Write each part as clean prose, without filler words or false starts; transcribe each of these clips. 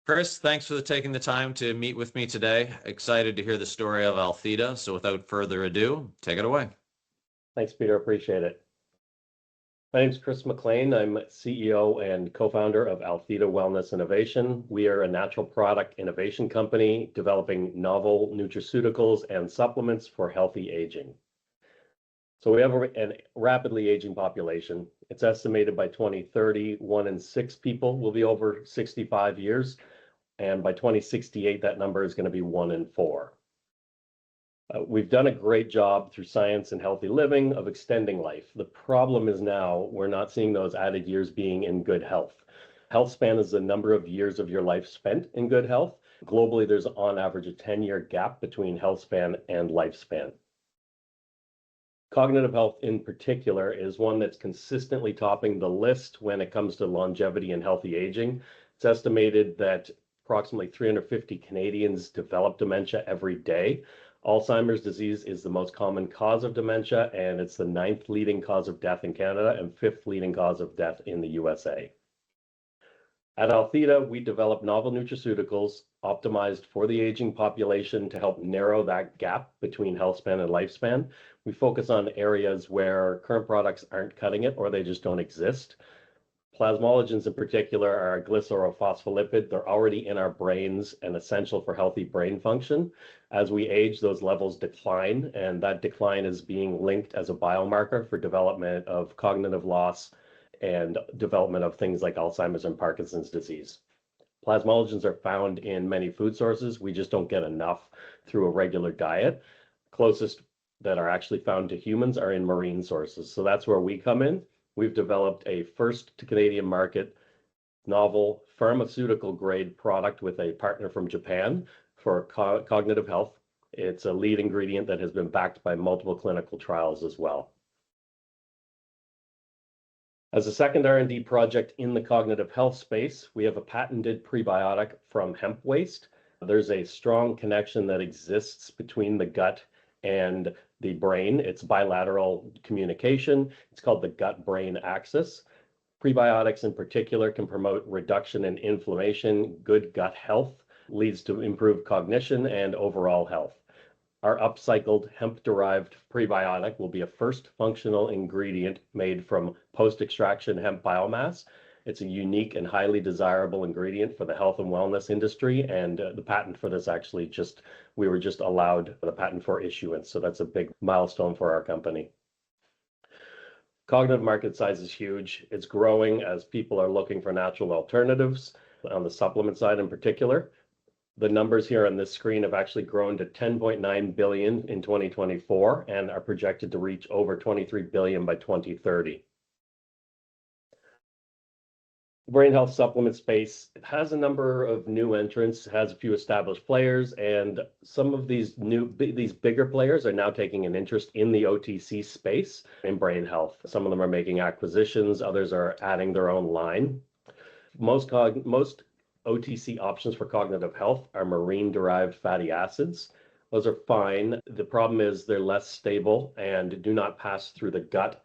Chris, thanks for taking the time to meet with me today. Excited to hear the story of Altheda. So without further ado, take it away. Thanks, Peter. Appreciate it. My name is Chris MacLean. I'm CEO and co-founder of Altheda Wellness Innovation. We are a natural product innovation company developing novel nutraceuticals and supplements for healthy aging. So we have a rapidly aging population. It's estimated by 2030, 1 in 6 people will be over 65 years. And by 2068, that number is going to be 1 in 4. We've done a great job through science and healthy living of extending life. The problem is now we're not seeing those added years being in good health. Health span is the number of years of your life spent in good health. Globally, there's on average a 10-year gap between health span and lifespan. Cognitive health in particular is one that's consistently topping the list when it comes to longevity and healthy aging. It's estimated that approximately 350 Canadians develop dementia every day. Alzheimer's disease is the most common cause of dementia, and it's the 9th leading cause of death in Canada and 5th leading cause of death in the USA. At Altheda, we develop novel nutraceuticals optimized for the aging population to help narrow that gap between health span and lifespan. We focus on areas where current products aren't cutting it or they just don't exist. Plasmalogens in particular are a glycerophospholipid. They're already in our brains and essential for healthy brain function. As we age, those levels decline, and that decline is being linked as a biomarker for development of cognitive loss and development of things like Alzheimer's and Parkinson's disease. Plasmalogens are found in many food sources. We just don't get enough through a regular diet. Closest that are actually found to humans are in marine sources. So that's where we come in. We've developed a first to Canadian market novel pharmaceutical grade product with a partner from Japan for cognitive health. It's a lead ingredient that has been backed by multiple clinical trials as well. As a second R&D project in the cognitive health space, we have a patented prebiotic from hemp waste. There's a strong connection that exists between the gut and the brain. It's bilateral communication. It's called the gut-brain axis. Prebiotics in particular can promote reduction in inflammation. Good gut health leads to improved cognition and overall health. Our upcycled hemp-derived prebiotic will be a first functional ingredient made from post-extraction hemp biomass. It's a unique and highly desirable ingredient for the health and wellness industry, and the patent for this actually we were just allowed the patent for issuance, so that's a big milestone for our company. Cognitive market size is huge. It's growing as people are looking for natural alternatives on the supplement side in particular. The numbers here on this screen have actually grown to 10.9 billion in 2024 and are projected to reach over 23 billion by 2030. The brain health supplement space has a number of new entrants, has a few established players, and some of these bigger players are now taking an interest in the OTC space in brain health. Some of them are making acquisitions, others are adding their own line. Most OTC options for cognitive health are marine-derived fatty acids. Those are fine. The problem is they're less stable and do not pass through the gut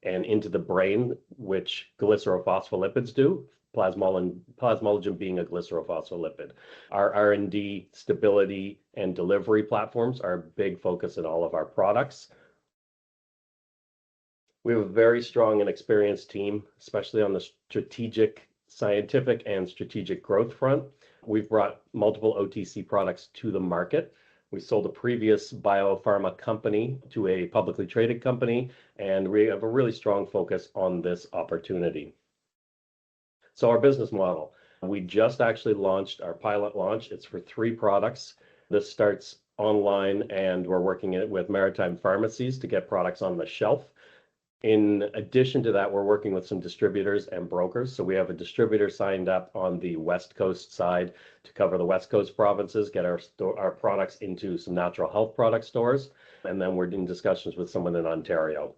and into the brain, which glycerophospholipids do, plasmalogen being a glycerophospholipid. Our R&D stability and delivery platforms are a big focus in all of our products. We have a very strong and experienced team, especially on the scientific and strategic growth front. We've brought multiple OTC products to the market. We sold a previous biopharma company to a publicly traded company, and we have a really strong focus on this opportunity. So our business model, we just actually launched our pilot launch. It's for 3 products. This starts online, and we're working with maritime pharmacies to get products on the shelf. In addition to that, we're working with some distributors and brokers. So we have a distributor signed up on the West Coast side to cover the West Coast provinces, get our products into some natural health product stores, and then we're in discussions with someone in Ontario.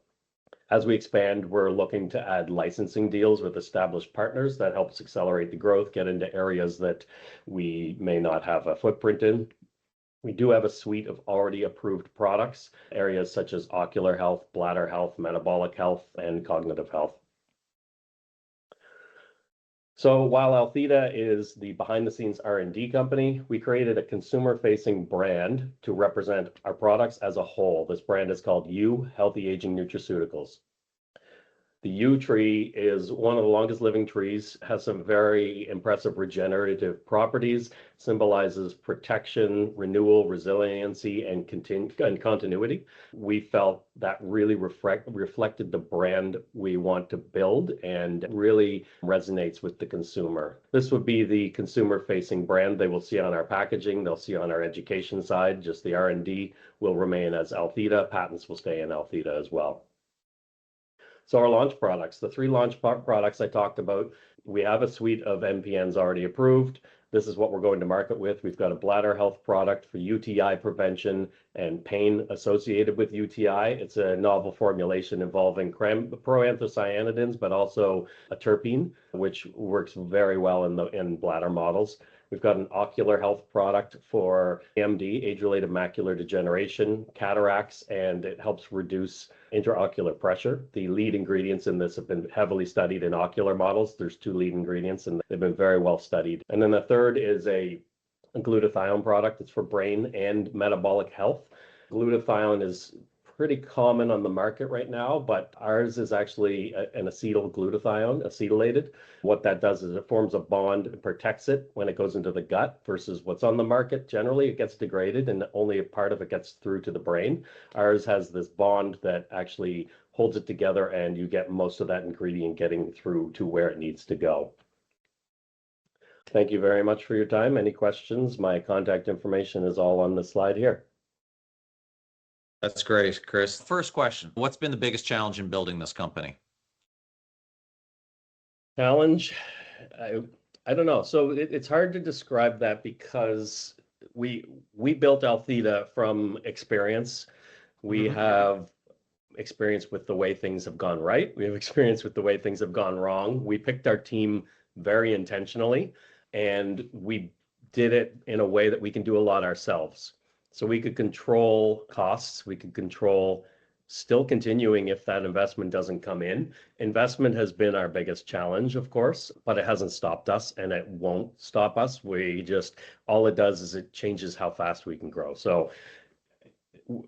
As we expand, we're looking to add licensing deals with established partners that helps accelerate the growth, get into areas that we may not have a footprint in. We do have a suite of already approved products, areas such as ocular health, bladder health, metabolic health, and cognitive health. So while Altheda is the behind-the-scenes R&D company, we created a consumer-facing brand to represent our products as a whole. This brand is called U Healthy Aging Nutraceuticals. The yew tree is one of the longest living trees, has some very impressive regenerative properties, symbolizes protection, renewal, resiliency, and continuity. We felt that really reflected the brand we want to build and really resonates with the consumer. This would be the consumer-facing brand they will see on our packaging, they'll see on our education side, just the R&D will remain as Altheda, patents will stay in Altheda as well. So our launch products, the three launch products I talked about, we have a suite of MPNs already approved. This is what we're going to market with. We've got a bladder health product for UTI prevention and pain associated with UTI. It's a novel formulation involving proanthocyanidins, but also a terpene, which works very well in bladder models. We've got an ocular health product for AMD, age-related macular degeneration, cataracts, and it helps reduce intraocular pressure. The lead ingredients in this have been heavily studied in ocular models. There's two lead ingredients, and they've been very well studied. And then the third is a glutathione product. It's for brain and metabolic health. Glutathione is pretty common on the market right now, but ours is actually an acetyl glutathione, acetylated. What that does is it forms a bond and protects it when it goes into the gut versus what's on the market. Generally, it gets degraded and only a part of it gets through to the brain. Ours has this bond that actually holds it together and you get most of that ingredient getting through to where it needs to go. Thank you very much for your time. Any questions? My contact information is all on the slide here. That's great, Chris. First question, what's been the biggest challenge in building this company? Challenge? I don't know. So it's hard to describe that because we built Altheda from experience. We have experience with the way things have gone right. We have experience with the way things have gone wrong. We picked our team very intentionally, and we did it in a way that we can do a lot ourselves. So we could control costs, we could control still continuing if that investment doesn't come in. Investment has been our biggest challenge, of course, but it hasn't stopped us and it won't stop us. All it does is it changes how fast we can grow. So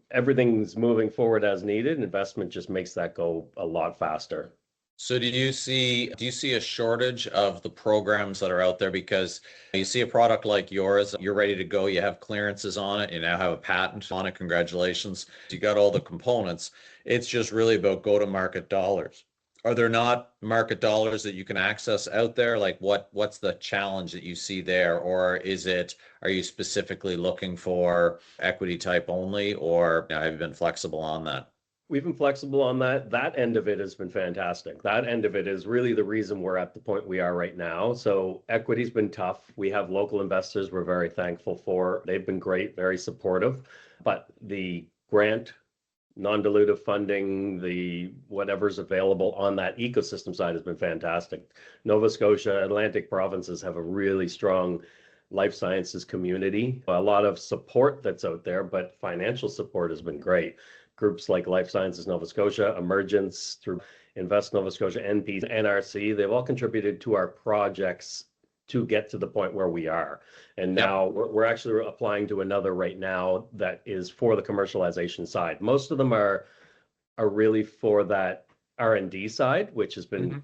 everything's moving forward as needed. Investment just makes that go a lot faster. So do you see a shortage of the programs that are out there? Because you see a product like yours, you're ready to go, you have clearances on it, you now have a patent on it, congratulations. You got all the components. It's just really about go-to-market dollars. Are there not market dollars that you can access out there? Like what's the challenge that you see there? Or are you specifically looking for equity type only, or have you been flexible on that? We've been flexible on that. That end of it has been fantastic. That end of it is really the reason we're at the point we are right now. So equity's been tough. We have local investors we're very thankful for. They've been great, very supportive. But the grant, non-dilutive funding, the whatever's available on that ecosystem side has been fantastic. Nova Scotia, Atlantic provinces have a really strong life sciences community. A lot of support that's out there, but financial support has been great. Groups like Life Sciences Nova Scotia, Emergence through Invest Nova Scotia, NP, NRC, they've all contributed to our projects to get to the point where we are. And now we're actually applying to another right now that is for the commercialization side. Most of them are really for that R&D side, which has been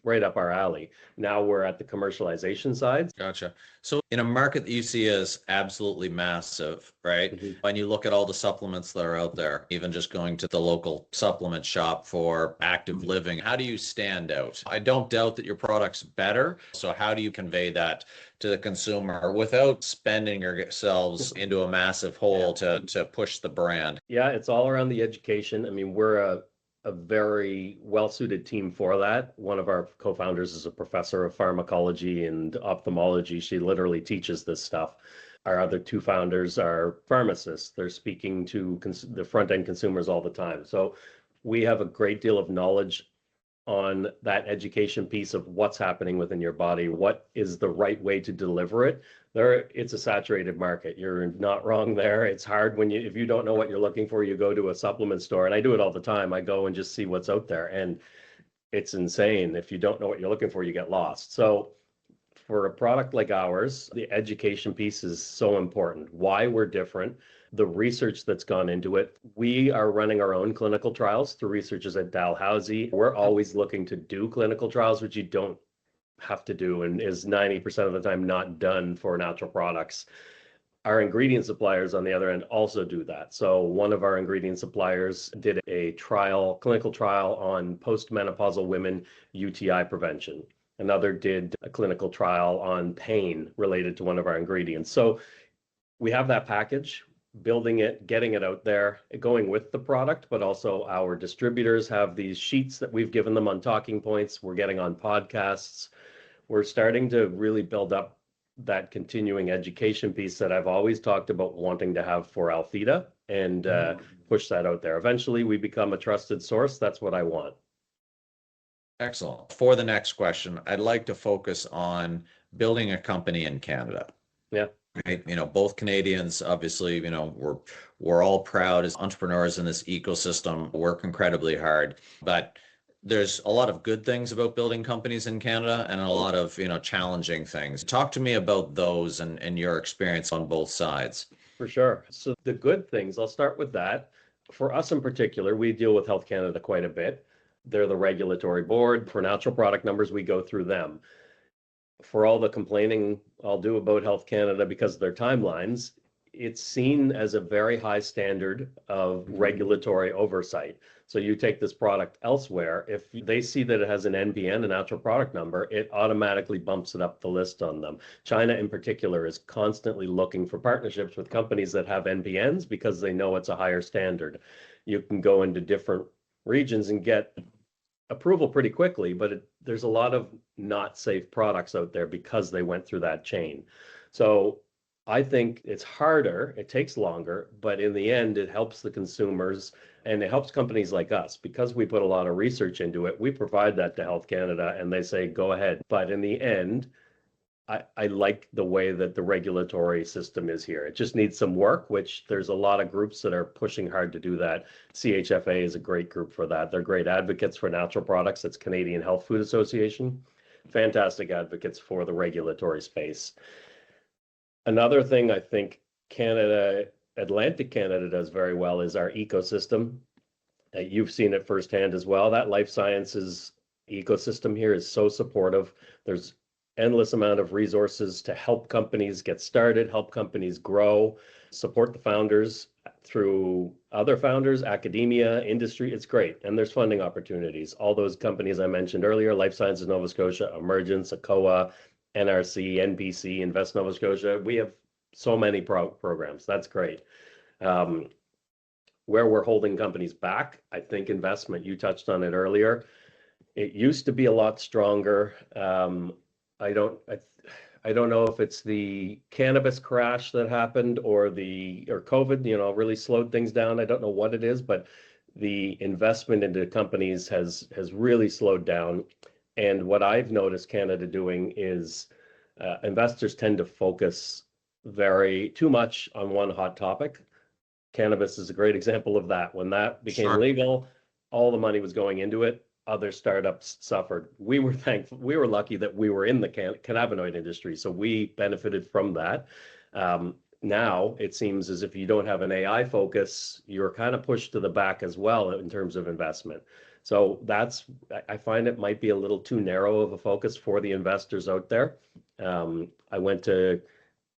right up our alley. Now we're at the commercialization side. Gotcha. So in a market that you see as absolutely massive, right? When you look at all the supplements that are out there, even just going to the local supplement shop for active living, how do you stand out? I don't doubt that your product's better. So how do you convey that to the consumer without spending yourselves into a massive hole to push the brand? Yeah, it's all around the education. I mean, we're a very well-suited team for that. One of our co-founders is a professor of pharmacology and ophthalmology. She literally teaches this stuff. Our other two founders are pharmacists. They're speaking to the front-end consumers all the time. So we have a great deal of knowledge on that education piece of what's happening within your body, what is the right way to deliver it. It's a saturated market. You're not wrong there. It's hard if you don't know what you're looking for, you go to a supplement store, and I do it all the time. I go and just see what's out there, and it's insane. If you don't know what you're looking for, you get lost. So for a product like ours, the education piece is so important. Why we're different, the research that's gone into it. We are running our own clinical trials through researchers at Dalhousie. We're always looking to do clinical trials, which you don't have to do and is 90% of the time not done for natural products. Our ingredient suppliers on the other end also do that. So one of our ingredient suppliers did a clinical trial on postmenopausal women UTI prevention. Another did a clinical trial on pain related to one of our ingredients. So we have that package, building it, getting it out there, going with the product, but also our distributors have these sheets that we've given them on talking points. We're getting on podcasts. We're starting to really build up that continuing education piece that I've always talked about wanting to have for Altheda and push that out there. Eventually, we become a trusted source. That's what I want. Excellent. For the next question, I'd like to focus on building a company in Canada. Yeah. Right. Both Canadians, obviously, we're all proud as entrepreneurs in this ecosystem, work incredibly hard, but there's a lot of good things about building companies in Canada and a lot of, challenging things. Talk to me about those and your experience on both sides. For sure. So the good things, I'll start with that. For us in particular, we deal with Health Canada quite a bit. They're the regulatory board. For natural product numbers, we go through them. For all the complaining I'll do about Health Canada because of their timelines, it's seen as a very high standard of regulatory oversight. So you take this product elsewhere, if they see that it has an NPN, a natural product number, it automatically bumps it up the list on them. China in particular is constantly looking for partnerships with companies that have NPNs because they know it's a higher standard. You can go into different regions and get approval pretty quickly, but there's a lot of not safe products out there because they went through that chain. So I think it's harder, it takes longer, but in the end, it helps the consumers and it helps companies like us because we put a lot of research into it. We provide that to Health Canada and they say, go ahead. But in the end, I like the way that the regulatory system is here. It just needs some work, which there's a lot of groups that are pushing hard to do that. CHFA is a great group for that. They're great advocates for natural products. That's Canadian Health Food Association. Fantastic advocates for the regulatory space. Another thing I think Atlantic Canada does very well is our ecosystem. You've seen it firsthand as well. That life sciences ecosystem here is so supportive. There's endless amount of resources to help companies get started, help companies grow, support the founders through other founders, academia, industry. It's great. And there's funding opportunities. All those companies I mentioned earlier, Life Sciences Nova Scotia, Emergence, ACOA, NRC, NPC, Invest Nova Scotia. We have so many programs. That's great. Where we're holding companies back, I think investment, you touched on it earlier. It used to be a lot stronger. I don't know if it's the cannabis crash that happened or COVID, really slowed things down. I don't know what it is, but the investment into companies has really slowed down. And what I've noticed Canada doing is investors tend to focus too much on one hot topic. Cannabis is a great example of that. When that became legal, all the money was going into it. Other startups suffered. We were lucky that we were in the cannabinoid industry, so we benefited from that. Now it seems as if you don't have an AI focus, you're kind of pushed to the back as well in terms of investment. So I find it might be a little too narrow of a focus for the investors out there. I went to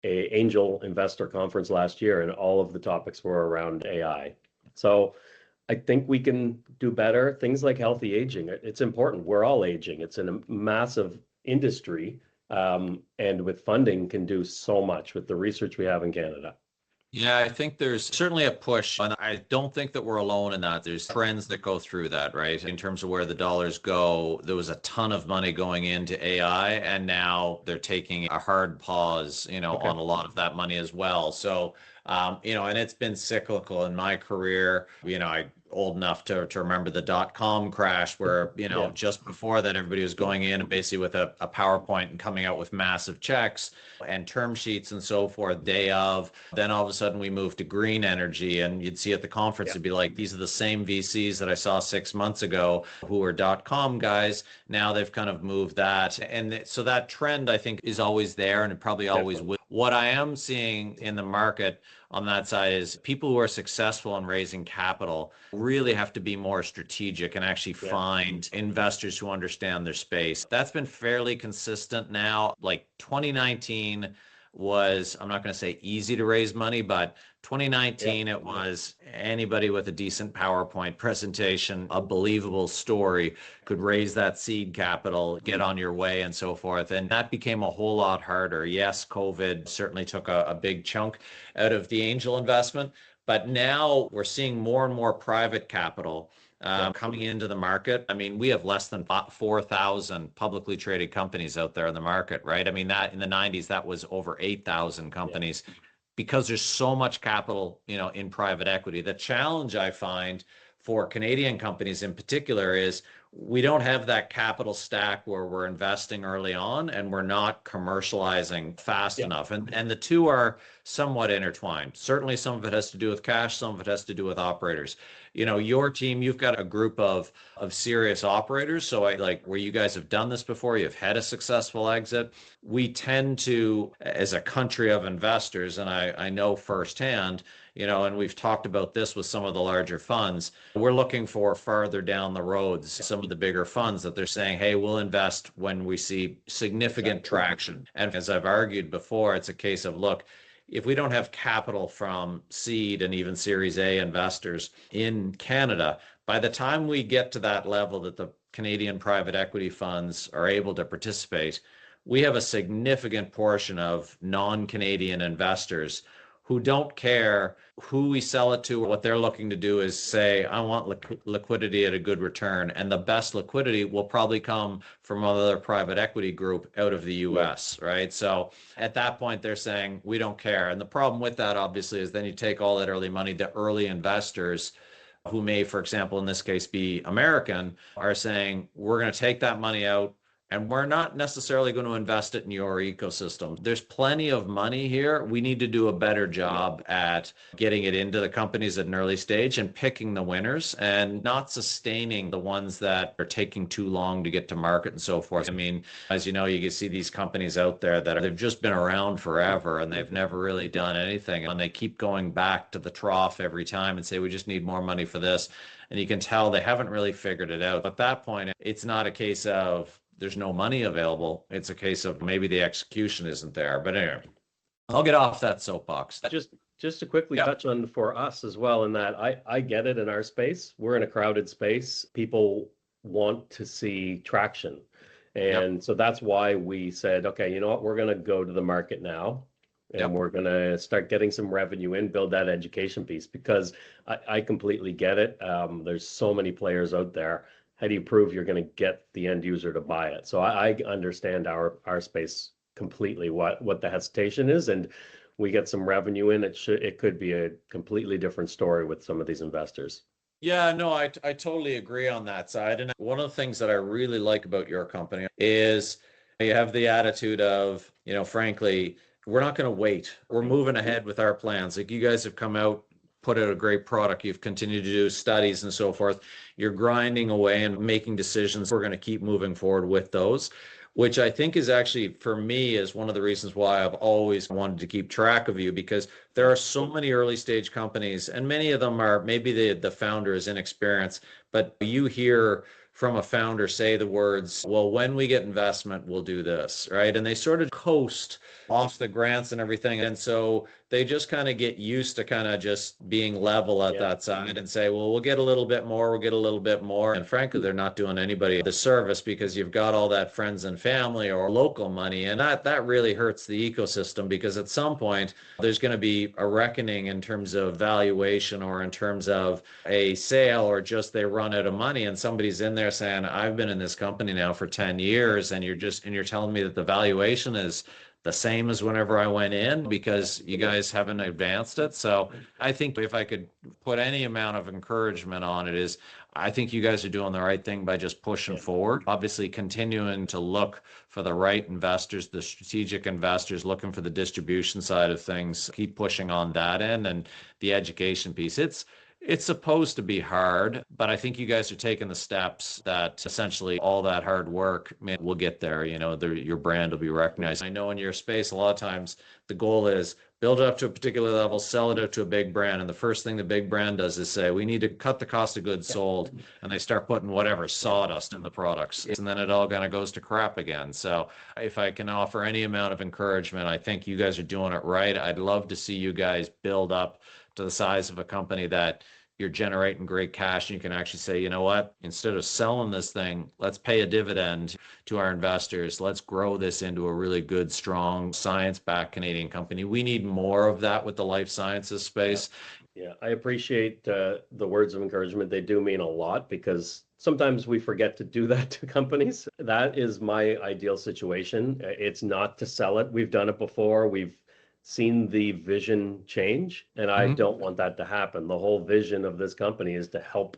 an angel investor conference last year and all of the topics were around AI. So I think we can do better. Things like healthy aging, it's important. We're all aging. It's a massive industry, and with funding can do so much with the research we have in Canada. Yeah, I think there's certainly a push, and I don't think that we're alone in that. There's trends that go through that, right? In terms of where the dollars go, there was a ton of money going into AI, and now they're taking a hard pause, on a lot of that money as well. So, and it's been cyclical in my career. old enough to remember the dot-com crash where, Yeah. just before that, everybody was going in and basically with a PowerPoint and coming out with massive checks and term sheets and so forth day of. Then all of a sudden we moved to green energy, and you'd see at the conference, Yeah. it'd be like, these are the same VCs that I saw 6 months ago who were dot-com guys. Now they've kind of moved that. And so that trend, I think, is always there, and it probably always Definitely. will. What I am seeing in the market on that side is people who are successful in raising capital really have to be more strategic and actually Yeah. find investors who understand their space. That's been fairly consistent now. Like 2019 was, I'm not going to say easy to raise money, but Yeah. 2019, it was anybody with a decent PowerPoint presentation, a believable story could raise that seed capital, get on your way, and so forth. And that became a whole lot harder. Yes, COVID certainly took a big chunk out of the angel investment, but now we're seeing more and more private capital Yeah. coming into the market. I mean, we have less than 4,000 publicly traded companies out there in the market, right? I mean, that in the 90s, that was over 8,000 Yeah. companies because there's so much capital, in private equity. The challenge I find for Canadian companies in particular is we don't have that capital stack where we're investing early on and we're not commercializing fast Yeah. enough. And the two are somewhat intertwined. Certainly some of it has to do with cash, some of it has to do with operators. Your team, you've got a group of serious operators. So I like where you guys have done this before, you've had a successful exit. We tend to, as a country of investors, and I know firsthand, and we've talked about this with some of the larger funds, we're looking for farther down the roads, some of the bigger funds that they're saying, hey, we'll invest when we see significant traction. And as I've argued before, it's a case of, look, if we don't have capital from seed and even Series A investors in Canada, by the time we get to that level that the Canadian private equity funds are able to participate, we have a significant portion of non-Canadian investors who don't care who we sell it to. What they're looking to do is say, I want liquidity at a good return. And the best liquidity will probably come from another private equity group out of the US, right? So at that point, they're saying, we don't care. And the problem with that, obviously, is then you take all that early money, the early investors who may, for example, in this case, be American, are saying, we're going to take that money out and we're not necessarily going to invest it in your ecosystem. There's plenty of money here. We need to do a better job at getting it into the companies at an early stage and picking the winners and not sustaining the ones that are taking too long to get to market and so forth. I mean, as you know, you can see these companies out there that they've just been around forever and they've never really done anything. And they keep going back to the trough every time and say, we just need more money for this. And you can tell they haven't really figured it out. At that point, it's not a case of there's no money available. It's a case of maybe the execution isn't there. But anyway, I'll get off that soapbox. Just to quickly Yep. touch on for us as well, in that I get it in our space. We're in a crowded space. People want to see traction. And so that's why we said, okay, you know what, we're going to go to the market now and Yep. we're going to start getting some revenue in, build that education piece, because I completely get it. There's so many players out there. How do you prove you're going to get the end user to buy it? So I understand our space completely, what the hesitation is, and we get some revenue in. It could be a completely different story with some of these investors. Yeah, no, I totally agree on that side. And one of the things that I really like about your company is you have the attitude of, frankly, we're not going to wait. We're moving ahead with our plans. Like you guys have come out, put out a great product. You've continued to do studies and so forth. You're grinding away and making decisions. We're going to keep moving forward with those, which I think is actually, for me, is one of the reasons why I've always wanted to keep track of you, because there are so many early stage companies and many of them are maybe the founder is inexperienced, but you hear from a founder say the words, well, when we get investment, we'll do this, right? And they sort of coast off the grants and everything. And so they just kind of get used to kind of just being level at that side and say, well, we'll get a little bit more, we'll get a little bit more. And frankly, they're not doing anybody the service because you've got all that friends and family or local money. And that really hurts the ecosystem, because at some point there's going to be a reckoning in terms of valuation or in terms of a sale, or just they run out of money and somebody's in there saying, I've been in this company now for 10 years and you're telling me that the valuation is the same as whenever I went in because you guys haven't advanced it. So I think if I could put any amount of encouragement on it is I think you guys are doing the right thing by just pushing forward. Obviously, continuing to look for the right investors, the strategic investors, looking for the distribution side of things, keep pushing on that end and the education piece. It's supposed to be hard, but I think you guys are taking the steps that essentially all that hard work will get there. Your brand will be recognized. I know in your space, a lot of times the goal is build it up to a particular level, sell it up to a big brand. And the first thing the big brand does is say, we need to cut the cost of goods sold. And they start putting whatever sawdust in the products. And then it all kind of goes to crap again. So if I can offer any amount of encouragement, I think you guys are doing it right. I'd love to see you guys build up to the size of a company that you're generating great cash and you can actually say, you know what, instead of selling this thing, let's pay a dividend to our investors. Let's grow this into a really good, strong, science-backed Canadian company. We need more of that with the life sciences space. Yeah, I appreciate the words of encouragement. They do mean a lot because sometimes we forget to do that to companies. That is my ideal situation. It's not to sell it. We've done it before. We've seen the vision change, and I don't want that to happen. The whole vision of this company is to help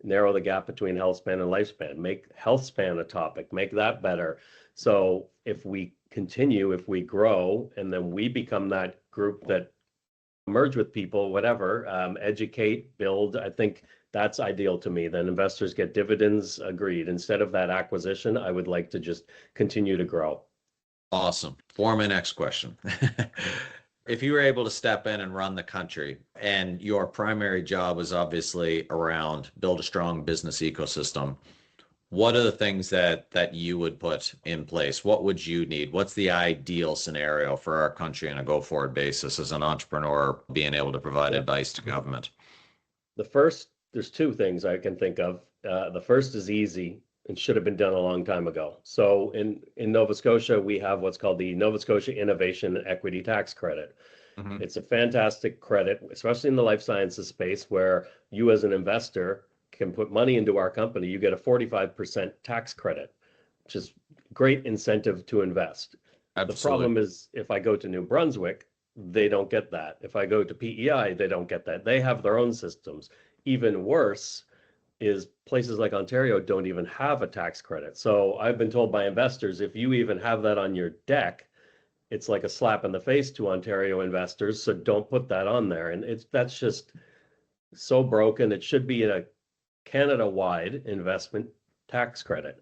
narrow the gap between health span and lifespan, make health span a topic, make that better. So if we continue, if we grow, and then we become that group that merge with people, whatever, educate, build, I think that's ideal to me. Then investors get dividends, agreed. Instead of that acquisition, I would like to just continue to grow. Awesome. For my next question. If you were able to step in and run the country and your primary job was obviously around build a strong business ecosystem, what are the things that you would put in place? What would you need? What's the ideal scenario for our country on a go-forward basis as an entrepreneur being able to provide advice to government? There's two things I can think of. The first is easy and should have been done a long time ago. So in Nova Scotia, we have what's called the Nova Scotia Innovation and Equity Tax Credit. It's a fantastic credit, especially in the life sciences space, where you as an investor can put money into our company. You get a 45% tax credit, which is great incentive to invest. Absolutely. The problem is if I go to New Brunswick, they don't get that. If I go to PEI, they don't get that. They have their own systems. Even worse is places like Ontario don't even have a tax credit. So I've been told by investors, if you even have that on your deck, it's like a slap in the face to Ontario investors. So don't put that on there. And that's just so broken. It should be a Canada-wide investment tax credit.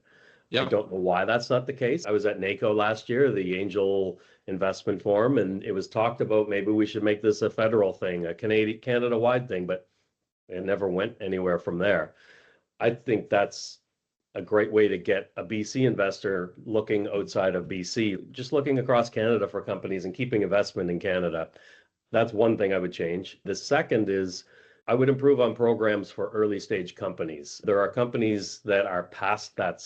I don't know why that's not the case. I was at NACO last year, the Angel Investment Forum, and it was talked about maybe we should make this a federal thing, a Canada-wide thing, but it never went anywhere from there. I think that's a great way to get a BC investor looking outside of BC, just looking across Canada for companies and keeping investment in Canada. That's one thing I would change. The second is I would improve on programs for early stage companies. There are companies that are past that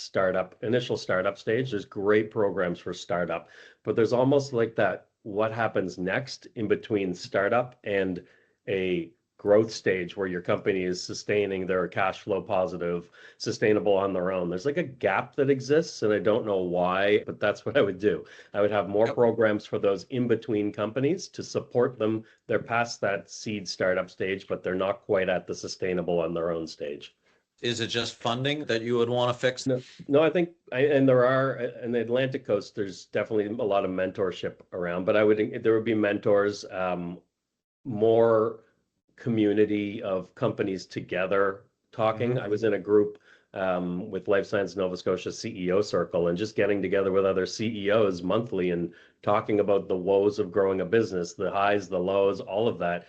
initial startup stage. There's great programs for startup, but there's almost like that, what happens next in between startup and a growth stage where your company is sustaining their cash flow positive, sustainable on their own. There's like a gap that exists and I don't know why, but that's what I would do. I would have more programs for those in-between companies to support them. They're past that seed startup stage, but they're not quite at the sustainable on their own stage. Is it just funding that you would want to fix? No, I think, and there are, in the Atlantic coast, there's definitely a lot of mentorship around, but there would be mentors, more community of companies together talking. I was in a group with Life Science Nova Scotia CEO Circle and just getting together with other CEOs monthly and talking about the woes of growing a business, the highs, the lows, all of that.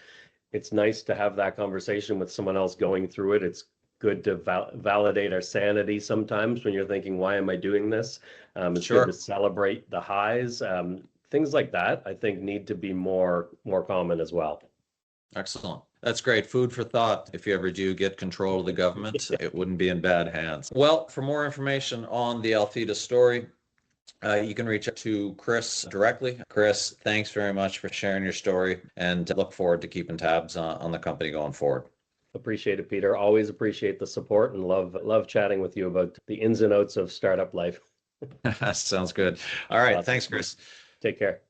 It's nice to have that conversation with someone else going through it. It's good to validate our sanity sometimes when you're thinking, why am I doing this? It's good to celebrate the highs. Things like that, I think, need to be more common as well. Excellent. That's great. Food for thought. If you ever do get control of the government, it wouldn't be in bad hands. Well, for more information on the Altheda story, you can reach out to Chris directly. Chris, thanks very much for sharing your story and look forward to keeping tabs on the company going forward. Appreciate it, Peter. Always appreciate the support and love chatting with you about the ins and outs of startup life. Sounds good. All right. Awesome. Thanks, Chris. Take care.